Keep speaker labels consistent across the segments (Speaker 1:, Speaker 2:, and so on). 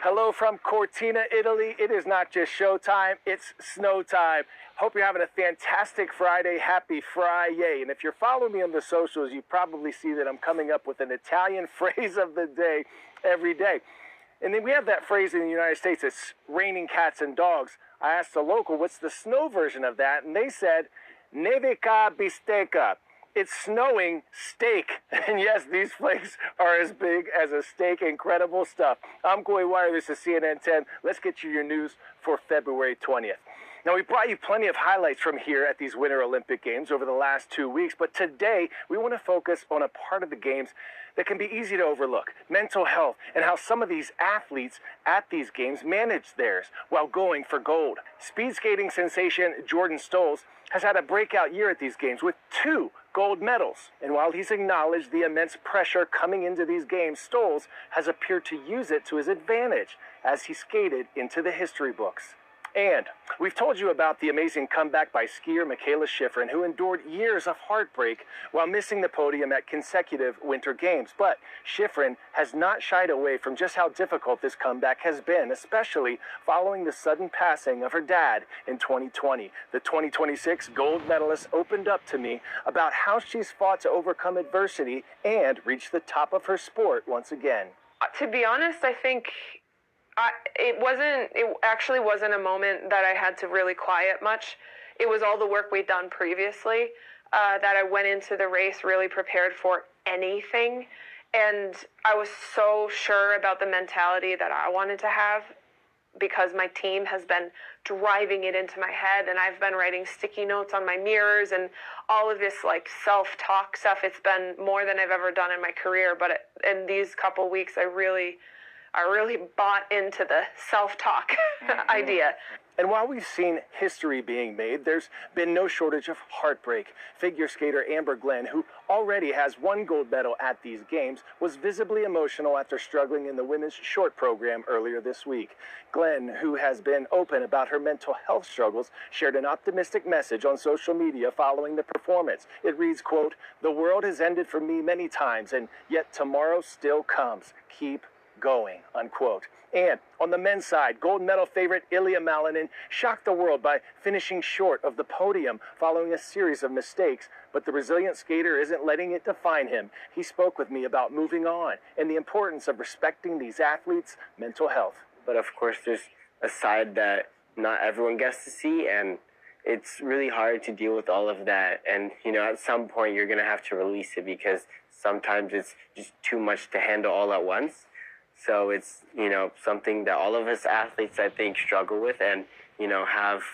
Speaker 1: Hello from Cortina, Italy. It is not just showtime, it's snow time. Hope you're having a fantastic Friday. Happy Friday. And if you're following me on the socials, you probably see that I'm coming up with an Italian phrase of the day every day. And then we have that phrase in the United States, it's raining cats and dogs. I asked a local, what's the snow version of that? And they said, nevica bistecca. It's snowing steak. And yes, these flakes are as big as a steak. Incredible stuff. I'm Coy Wire. This is CNN 10. Let's get you your news for February 20th. Now, we brought you plenty of highlights from here at these Winter Olympic Games over the last 2 weeks, but today we want to focus on a part of the Games that can be easy to overlook, mental health, and how some of these athletes at these Games manage theirs while going for gold. Speed skating sensation Jordan Stolz has had a breakout year at these Games with 2 gold medals. And while he's acknowledged the immense pressure coming into these Games, Stolz has appeared to use it to his advantage as he skated into the history books. And we've told you about the amazing comeback by skier Mikaela Shiffrin, who endured years of heartbreak while missing the podium at consecutive Winter Games. But Shiffrin has not shied away from just how difficult this comeback has been, especially following the sudden passing of her dad in 2020. The 2026 gold medalist opened up to me about how she's fought to overcome adversity and reach the top of her sport once again.
Speaker 2: To be honest, I think it actually wasn't a moment that I had to really quiet much. It was all the work we'd done previously that I went into the race really prepared for anything. And I was so sure about the mentality that I wanted to have because my team has been driving it into my head, and I've been writing sticky notes on my mirrors and all of this like self-talk stuff. It's been more than I've ever done in my career, but in these couple weeks I really bought into the self-talk idea.
Speaker 1: And while we've seen history being made, there's been no shortage of heartbreak. Figure skater Amber Glenn, who already has 1 gold medal at these Games, was visibly emotional after struggling in the women's short program earlier this week. Glenn, who has been open about her mental health struggles, shared an optimistic message on social media following the performance. It reads, quote, "The world has ended for me many times, and yet tomorrow still comes. Keep going," unquote. And on the men's side, gold medal favorite Ilya Malinin shocked the world by finishing short of the podium following a series of mistakes. But the resilient skater isn't letting it define him. He spoke with me about moving on and the importance of respecting these athletes' mental health.
Speaker 3: But of course, there's a side that not everyone gets to see, and it's really hard to deal with all of that. And, at some point, you're going to have to release it because sometimes it's just too much to handle all at once. So it's, something that all of us athletes, I think, struggle with and, have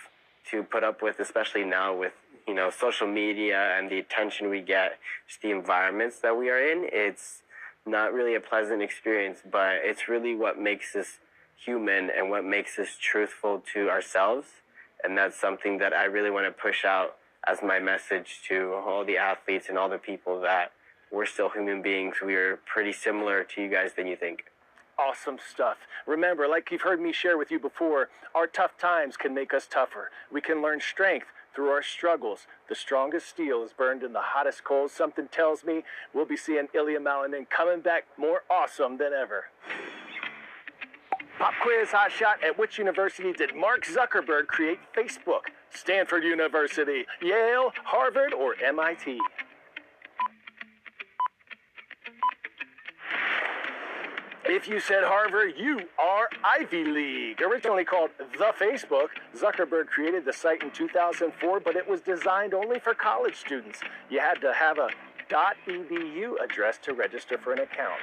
Speaker 3: to put up with, especially now with, social media and the attention we get, just the environments that we are in. It's not really a pleasant experience, but it's really what makes us human and what makes us truthful to ourselves. And that's something that I really want to push out as my message to all the athletes and all the people that we're still human beings. We are pretty similar to you guys than you think.
Speaker 1: Awesome stuff. Remember, like you've heard me share with you before, our tough times can make us tougher. We can learn strength through our struggles. The strongest steel is burned in the hottest coals. Something tells me we'll be seeing Ilya Malinin coming back more awesome than ever. Pop quiz hot shot. At which university did Mark Zuckerberg create Facebook? Stanford University, Yale, Harvard, or MIT? If you said Harvard, you are Ivy League. Originally called The Facebook, Zuckerberg created the site in 2004, but it was designed only for college students. You had to have a .edu address to register for an account.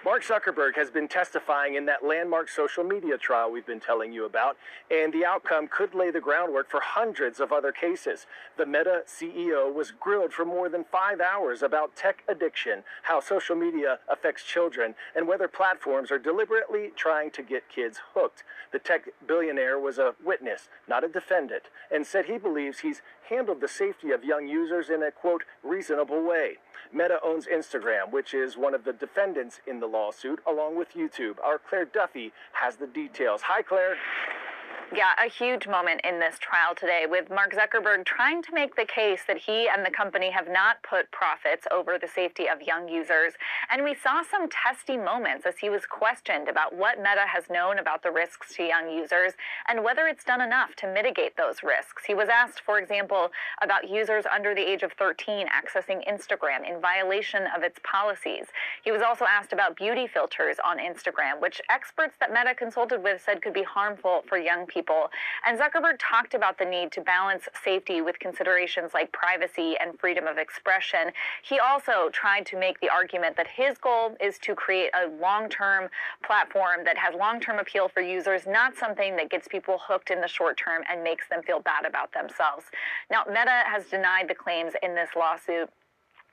Speaker 1: Mark Zuckerberg has been testifying in that landmark social media trial we've been telling you about, and the outcome could lay the groundwork for hundreds of other cases. The Meta CEO was grilled for more than 5 hours about tech addiction, how social media affects children, and whether platforms are deliberately trying to get kids hooked. The tech billionaire was a witness, not a defendant, and said he believes he's handled the safety of young users in a, quote, reasonable way. Meta owns Instagram, which is one of the defendants in the lawsuit, along with YouTube. Our Claire Duffy has the details. Hi, Claire.
Speaker 4: Yeah, a huge moment in this trial today with Mark Zuckerberg trying to make the case that he and the company have not put profits over the safety of young users. And we saw some testy moments as he was questioned about what Meta has known about the risks to young users and whether it's done enough to mitigate those risks. He was asked, for example, about users under the age of 13 accessing Instagram in violation of its policies. He was also asked about beauty filters on Instagram, which experts that Meta consulted with said could be harmful for young people. And Zuckerberg talked about the need to balance safety with considerations like privacy and freedom of expression. He also tried to make the argument that his goal is to create a long-term platform that has long-term appeal for users, not something that gets people hooked in the short term and makes them feel bad about themselves. Now, Meta has denied the claims in this lawsuit.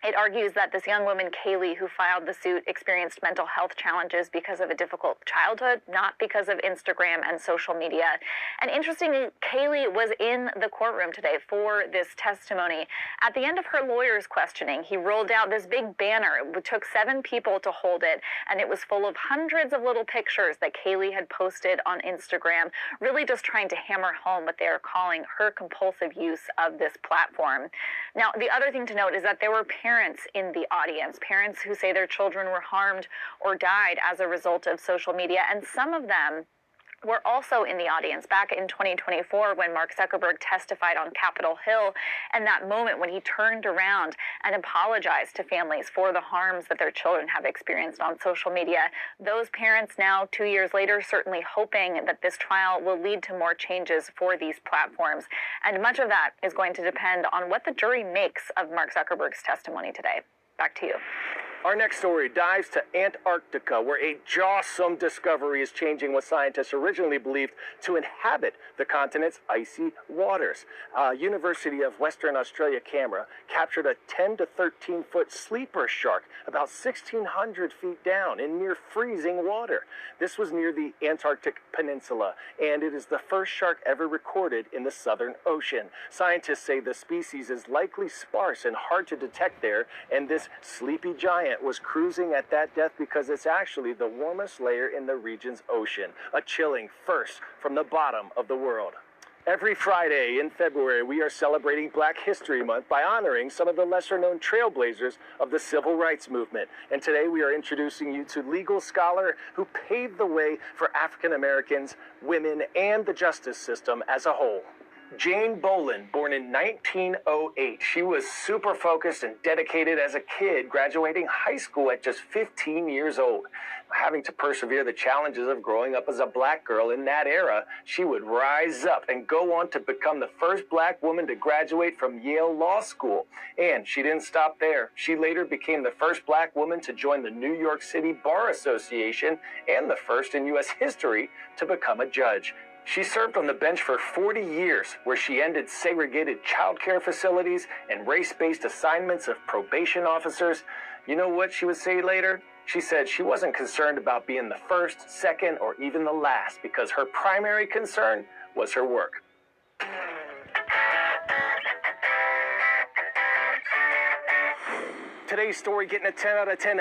Speaker 4: It argues that this young woman, Kaylee, who filed the suit, experienced mental health challenges because of a difficult childhood, not because of Instagram and social media. And interestingly, Kaylee was in the courtroom today for this testimony. At the end of her lawyer's questioning, he rolled out this big banner. It took 7 people to hold it, and it was full of hundreds of little pictures that Kaylee had posted on Instagram, really just trying to hammer home what they are calling her compulsive use of this platform. Now, the other thing to note is that there were parents in the audience, parents who say their children were harmed or died as a result of social media, and some of them were also in the audience back in 2024 when Mark Zuckerberg testified on Capitol Hill, and that moment when he turned around and apologized to families for the harms that their children have experienced on social media. Those parents now, 2 years later, certainly hoping that this trial will lead to more changes for these platforms. And much of that is going to depend on what the jury makes of Mark Zuckerberg's testimony today. Back to you.
Speaker 1: Our next story dives to Antarctica, where a jawsome discovery is changing what scientists originally believed to inhabit the continent's icy waters. University of Western Australia camera captured a 10 to 13 foot sleeper shark about 1,600 feet down in near freezing water. This was near the Antarctic Peninsula, and it is the first shark ever recorded in the Southern Ocean. Scientists say the species is likely sparse and hard to detect there, and this sleepy giant was cruising at that depth because it's actually the warmest layer in the region's ocean, a chilling first from the bottom of the world. Every Friday in February, we are celebrating Black History Month by honoring some of the lesser-known trailblazers of the civil rights movement. And today we are introducing you to legal scholar who paved the way for African Americans, women, and the justice system as a whole. Jane Bolin, born in 1908. She was super focused and dedicated as a kid, graduating high school at just 15 years old. Having to persevere the challenges of growing up as a black girl in that era, she would rise up and go on to become the first black woman to graduate from Yale Law School. And she didn't stop there. She later became the first black woman to join the New York City Bar Association and the first in U.S. history to become a judge. She served on the bench for 40 years, where she ended segregated child care facilities and race-based assignments of probation officers. You know what she would say later? She said she wasn't concerned about being the first, second, or even the last, because her primary concern was her work. Today's story getting a 10 out of 10.